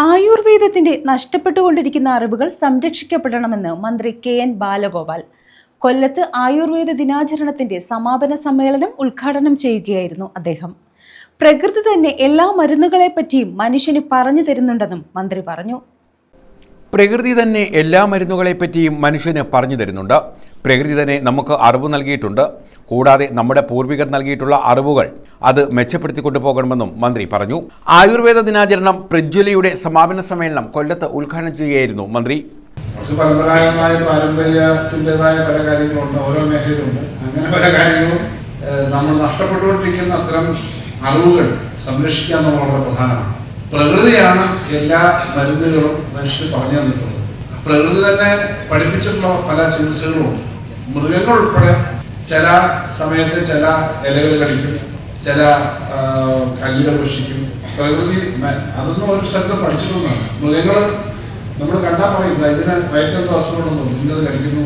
ആയുർവേദത്തിന്റെ നഷ്ടപ്പെട്ടുകൊണ്ടിരിക്കുന്ന അറിവുകൾ സംരക്ഷിക്കപ്പെടണമെന്ന് മന്ത്രി KN ബാലഗോപാൽ കൊല്ലത്ത് ആയുർവേദ ദിനാചരണത്തിന്റെ സമാപന സമ്മേളനം ഉദ്ഘാടനം ചെയ്യുകയായിരുന്നു അദ്ദേഹം. പ്രകൃതി തന്നെ എല്ലാ മരുന്നുകളെപ്പറ്റിയും മനുഷ്യന് പറഞ്ഞു തരുന്നുണ്ടെന്നും മന്ത്രി പറഞ്ഞു. പ്രകൃതി തന്നെ എല്ലാ മരുന്നുകളെപ്പറ്റിയും മനുഷ്യന് പറഞ്ഞു തരുന്നുണ്ട്. പ്രകൃതി തന്നെ നമുക്ക് അറിവ് നൽകിയിട്ടുണ്ട്. കൂടാതെ നമ്മുടെ പൂർവികർ നൽകിയിട്ടുള്ള അറിവുകൾ അത് മെച്ചപ്പെടുത്തിക്കൊണ്ടു പോകണമെന്നും മന്ത്രി പറഞ്ഞു. ആയുർവേദ ദിനാചരണം പ്രജ്വലയുടെ സമാപന സമ്മേളനം കൊല്ലത്ത് ഉദ്ഘാടനം ചെയ്യുകയായിരുന്നു മന്ത്രി. പരമ്പരാഗതമായ പാരമ്പര്യത്തിൻ്റെതായ പല കാര്യങ്ങളുണ്ട്, ഓരോ മേഖലയിലുണ്ട്. അങ്ങനെ പല കാര്യങ്ങളും നമ്മൾ നഷ്ടപ്പെട്ടുകൊണ്ടിരിക്കുന്ന അത്തരം അറിവുകൾ സംരക്ഷിക്കുക എന്നുള്ളത് വളരെ പ്രധാനമാണ്. പ്രകൃതിയാണ് എല്ലാ മരുന്നുകളും മനുഷ്യർ പറഞ്ഞു തന്നിട്ടുള്ളത്. പ്രകൃതി തന്നെ പഠിപ്പിച്ചിട്ടുള്ള പല ചികിത്സകളുമുണ്ട്. മൃഗങ്ങൾ ഉൾപ്പെടെ ചില സമയത്ത് ചില ഇലകൾ കടിക്കും, ചില കല്ലുകൾ ഭക്ഷിക്കും. പ്രകൃതി അതൊന്നും ഒരു സ്ഥലത്ത് പഠിച്ചിട്ടൊന്നുമാണ്. മൃഗങ്ങൾ നമ്മൾ കണ്ടാൽ പറയില്ല ഇതിന് വയറ്റെന്തോ അസുഖമുണ്ടെന്നോ ഇന്നത് കടിക്കുന്നു.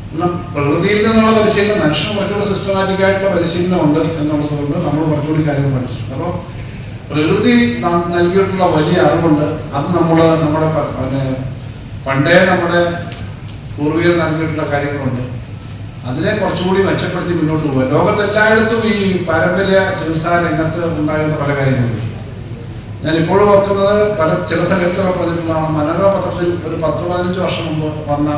കാരണം പ്രകൃതിയിൽ നിന്നുള്ള പരിശീലനം മനുഷ്യന് കുറച്ചുകൂടി സിസ്റ്റമാറ്റിക് ആയിട്ടുള്ള പരിശീലനം ഉണ്ട് എന്നുള്ളത് കൊണ്ട് നമ്മൾ കുറച്ചുകൂടി കാര്യങ്ങൾ പഠിച്ചിട്ടുണ്ട്. അപ്പോൾ പ്രകൃതി നൽകിയിട്ടുള്ള വലിയ അറിവുണ്ട്. അത് നമ്മുടെ പണ്ടേ നമ്മുടെ പൂർവികർ നൽകിയിട്ടുള്ള കാര്യങ്ങളുണ്ട്. അതിനെ കുറച്ചുകൂടി മെച്ചപ്പെടുത്തി മുന്നോട്ട് പോകുക. ലോകത്തെല്ലായിടത്തും ഈ പാരമ്പര്യ ചികിത്സാ രംഗത്ത് ഉണ്ടാകുന്ന പല കാര്യങ്ങളുണ്ട്. ഞാൻ ഇപ്പോഴും ഓർക്കുന്നത് ചില സ്ഥലത്തൊക്കെ പറഞ്ഞിട്ടുള്ളതാണ്. മനോരമ പത്രത്തിൽ ഒരു 10-15 വർഷം മുമ്പ് വന്ന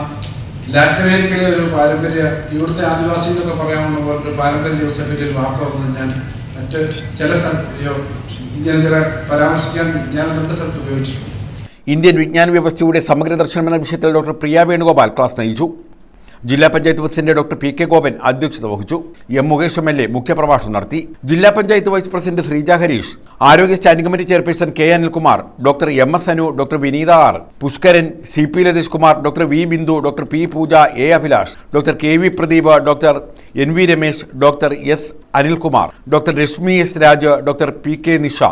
ലാറ്റിൻ അമേരിക്കയിലെ ഒരു പാരമ്പര്യ, ഇവിടുത്തെ ആദിവാസി എന്നൊക്കെ പറയാവുന്ന ഒരു പാരമ്പര്യ ചികിത്സയെ പറ്റി ഒരു വാർത്ത വന്നത് ഞാൻ മറ്റ് ചില ഇങ്ങനെ പരാമർശിക്കാൻ ഞാൻ 2 സ്ഥലത്ത് ഉപയോഗിച്ചിട്ടുണ്ട്. ഇന്ത്യൻ വിജ്ഞാന വ്യവസ്ഥയുടെ സമഗ്ര ദർശനം എന്ന വിഷയത്തിൽ ഡോക്ടർ പ്രിയ വേണുഗോപാൽ ക്ലാസ് നയിച്ചു. ജില്ലാ panchayat president doctor PK Gopan അധ്യക്ഷത വഹിച്ചു. M മുകേഷ് MLA മുഖ്യപ്രഭാഷണം നടത്തി. ജില്ലാ പഞ്ചായത്ത് വൈസ് പ്രസിഡന്റ് ശ്രീജ ഹരീഷ്, ആരോഗ്യ standing committee chairperson K Anilkumar, doctor MS Anu, doctor Vineetha R, Pushkaran, CP Latheesh Kumar, doctor V Bindu, doctor P Pooja, A Abhilash, doctor KV Pradeep, doctor NV Ramesh, doctor S Anilkumar, doctor Rashmi S Raj, doctor PK Nisha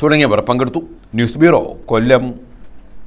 തുടങ്ങിയവർ പങ്കെടുത്തു. News bureau, കൊല്ലം.